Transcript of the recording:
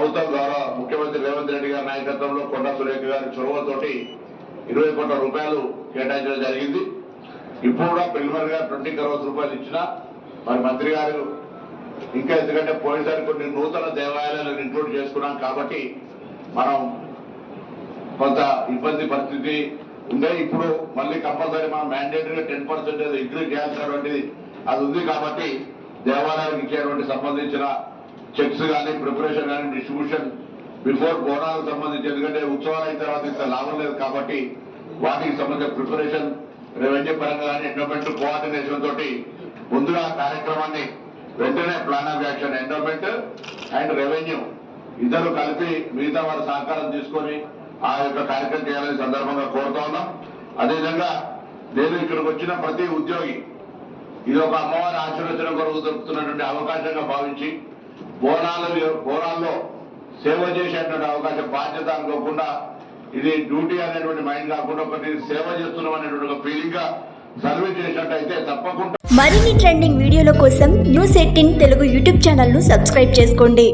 ప్రభుత్వం ద్వారా ముఖ్యమంత్రి రేవంత్ రెడ్డి గారి నాయకత్వంలో కొండా సురేఖ గారి చొరవతోటి 20 కోట్ల రూపాయలు కేటాయించడం జరిగింది. ఇప్పుడు కూడా ప్రిలిమినరీ గా 20 crores రూపాయలు ఇచ్చినా మరి మంత్రి గారు ఇంకా ఎందుకంటే పోయినసారి కొన్ని నూతన దేవాలయాలను ఇంక్లూడ్ చేసుకున్నాం కాబట్టి మనం కొంత ఇబ్బంది పరిస్థితి ఉండే. ఇప్పుడు మళ్ళీ కంపల్సరీ మనం మ్యాండేటరీగా 10% ఇంక్రీజ్ చేయాల్సినటువంటిది అది ఉంది కాబట్టి దేవాలయానికి ఇచ్చేటువంటి సంబంధించిన చెక్స్ కానీ ప్రిపరేషన్ కానీ డిస్ట్రిబ్యూషన్ బిఫోర్ బోనాలకు సంబంధించి ఎందుకంటే ఉత్సవాలు అయిన తర్వాత ఇంత లాభం లేదు కాబట్టి వాటికి సంబంధించిన ప్రిపరేషన్ రెవెన్యూ పరంగా కానీ ఎండోమెంట్ కోఆర్డినేషన్ తోటి ముందుగా కార్యక్రమాన్ని వెంటనే plan of action endowment and revenue ఇద్దరు కలిపి మిగతా వారి సహకారం తీసుకొని ఆ యొక్క కార్యక్రమం చేయాలని సందర్భంగా కోరుతా ఉన్నాం. అదేవిధంగా నేను ఇక్కడికి వచ్చిన ప్రతి ఉద్యోగి ఇది ఒక అమ్మవారి ఆశీర్వచనం కొరకు దొరుకుతున్నటువంటి అవకాశంగా భావించి బోనాల్లో సేవ చేసేటువంటి అవకాశం బాధ్యత అనుకోకుండా ఇది డ్యూటీ అనేటువంటి మైండ్ కాకుండా ఒకటి సేవ చేస్తున్నాం అనేటువంటి ఒక ఫీలింగ్ గా సర్వీస్ చేసినట్టయితే తప్పకుండా. మరిన్ని ట్రెండింగ్ వీడియోల కోసం న్యూస్ 18 తెలుగు యూట్యూబ్ ఛానల్ ను సబ్స్క్రైబ్ చేసుకోండి.